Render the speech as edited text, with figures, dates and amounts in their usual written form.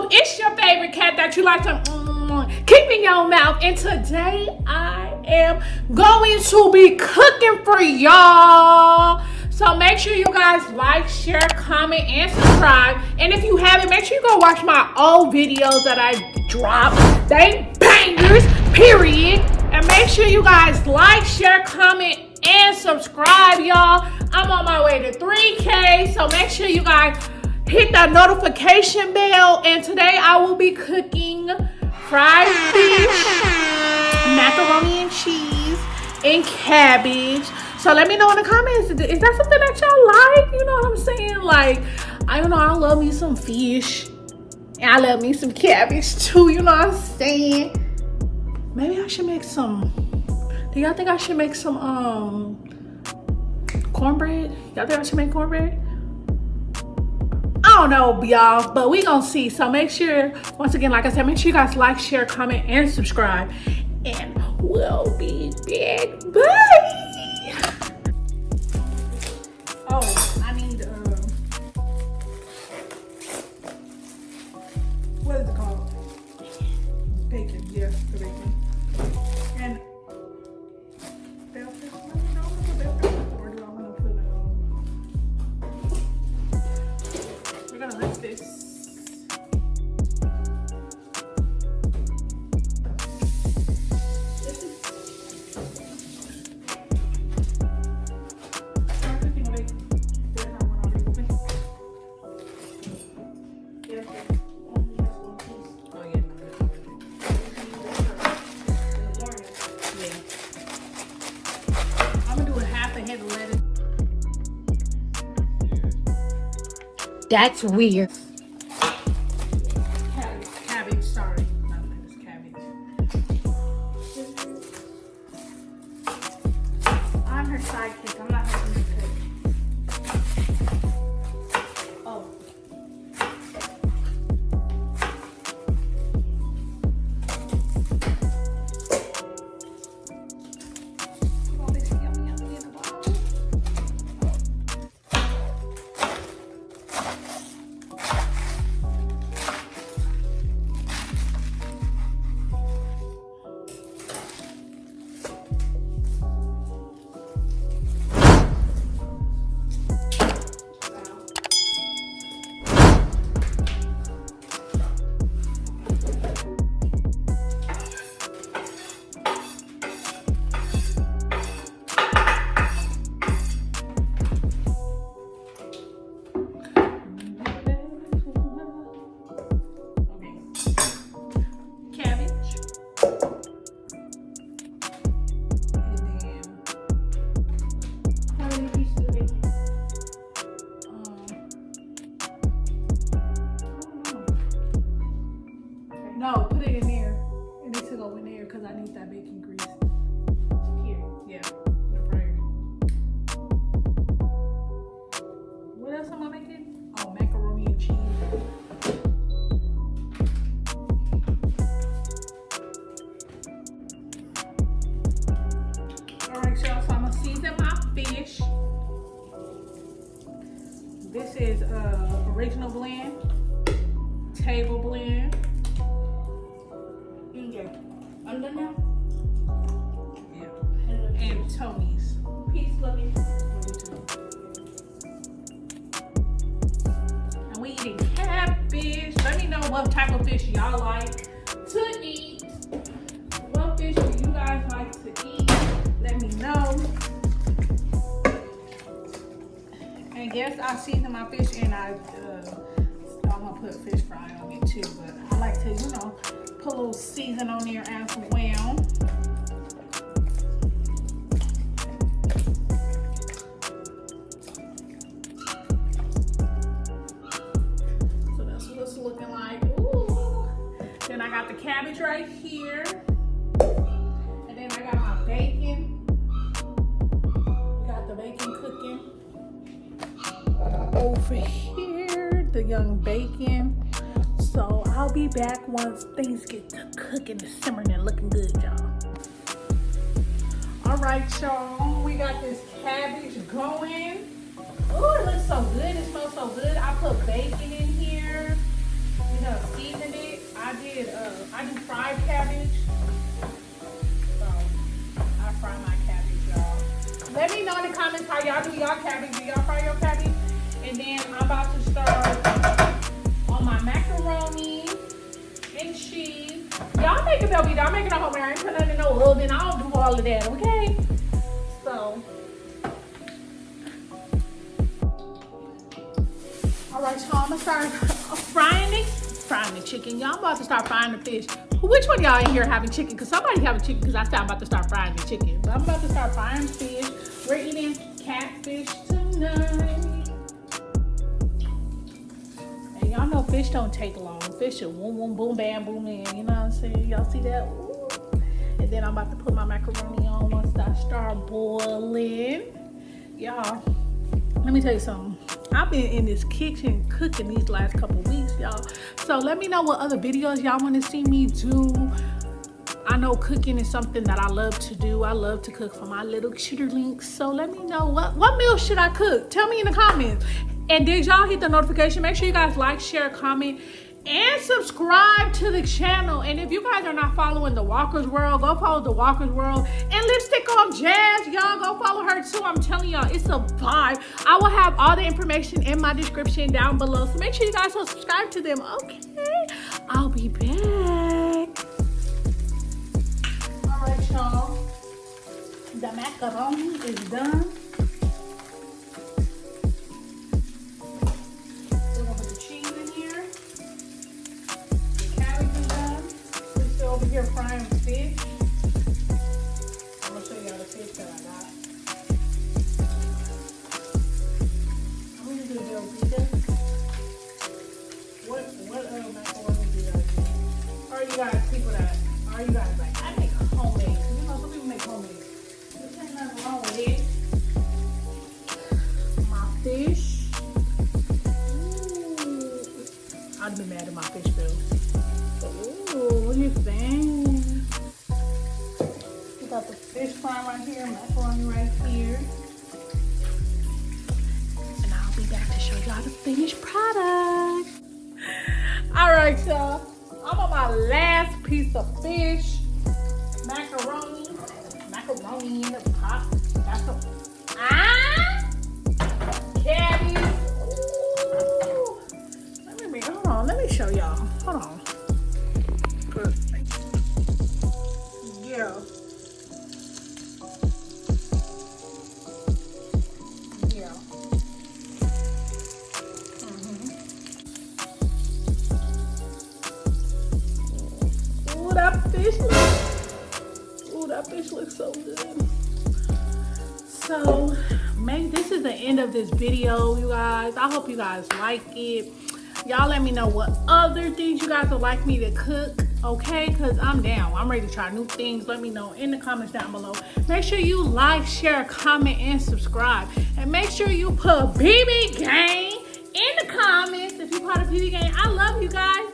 YouTube, it's your favorite cat that you like to keep in your mouth. And today I am going to be cooking for y'all. So make sure you guys like, share, comment, and subscribe. And if you haven't, make sure you go watch my old videos that I dropped. They bangers, period. And make sure you guys like, share, comment, and subscribe, y'all. I'm on my way to 3K. So make sure you guys hit that notification bell. And today I will be cooking fried fish, macaroni and cheese, and cabbage. So let me know in the comments, is that something that y'all like? You know what I'm saying? Like, I love me some fish. And I love me some cabbage too, you know what I'm saying? Maybe I should make some, do y'all think I should make some cornbread? Y'all think I should make cornbread? I don't know, y'all, but we gonna see. So make sure, once again, like I said, make sure you guys like, share, comment, and subscribe. And we'll be back. Bye! Oh, I need, what is it called? Bacon, yeah, the bacon. And bell pepper, I don't know, bell pepper, or do I want to put, we're gonna rinse this. That's weird. Cabbage, sorry. Not lettuce, cabbage. I'm her sidekick. I'm not helping her cook. Oh. Oh, this is yummy, yummy in the bowl. No, put it in there. It needs to go in there because I need that bacon grease. Here, yeah, the fryer. What else am I making? Oh, macaroni and cheese. All right, y'all, so I'm gonna season my fish. This is original blend, table blend. I'm done now. Yeah. And Tony's. Peace, love you. And we eating catfish. Let me know what type of fish y'all like to eat. What fish do you guys like to eat? Let me know. And yes, I season my fish and I'm gonna put fish fry on it too. But I like to, put a little season on there as well. So that's what it's looking like. Ooh. Then I got the cabbage right here. And then I got my bacon. Got the bacon cooking. Over here, the young bacon. So I'll be back once things get to cooking and simmering and looking good, y'all. All right, y'all. We got this cabbage going. Oh, it looks so good. It smells so good. I put bacon in here. You know, season about to start on my macaroni and cheese. Y'all make it though, y'all make it at home. I ain't put nothing in no oven. I don't do all of that, okay? So, all right, y'all. I'm gonna start frying the chicken. Y'all about to start frying the fish. Which one of y'all in here having chicken? Because somebody's having chicken because I said I'm about to start frying the chicken. But I'm about to start frying fish. We're eating catfish tonight. And y'all know fish don't take long. Fish should boom, boom, boom, bam, boom, in. You know what I'm saying? Y'all see that? Ooh. And then I'm about to put my macaroni on once that start boiling. Y'all, let me tell you something. I've been in this kitchen cooking these last couple weeks, y'all. So let me know what other videos y'all want to see me do. I know cooking is something that I love to do. I love to cook for my little chitterlings. So let me know what meal should I cook? Tell me in the comments. And did y'all hit the notification? Make sure you guys like, share, comment, and subscribe to the channel. And if you guys are not following The Walker's World, go follow The Walker's World. And Lipstick on Jazz, y'all, go follow her too. I'm telling y'all, it's a vibe. I will have all the information in my description down below. So make sure you guys will subscribe to them, okay? I'll be back. All right, y'all. The macaroni is done. Over here frying fish. I'm gonna show y'all the fish that I got. I'm gonna do Velveeta. What macaroni do y'all do? Are you guys people that are you guys like I make homemade? You know some people make homemade. There's nothing wrong with it. My fish. Ooh. I'd be mad at my fish bill. Ooh, what do you think? We got the fish fry right here, macaroni right here. And I'll be back to show y'all the finished product. Alright, y'all. I'm on my last piece of fish. Macaroni in the pot. Cabbage. Ooh. Let me show y'all. Hold on. Yeah. Ooh, that fish looks so good. So, this is the end of this video, you guys. I hope you guys like it. Y'all let me know what other things you guys would like me to cook, okay? Because I'm down. I'm ready to try new things. Let me know in the comments down below. Make sure you like, share, comment, and subscribe. And make sure you put BB Gang in the comments if you're part of BB Gang. I love you guys.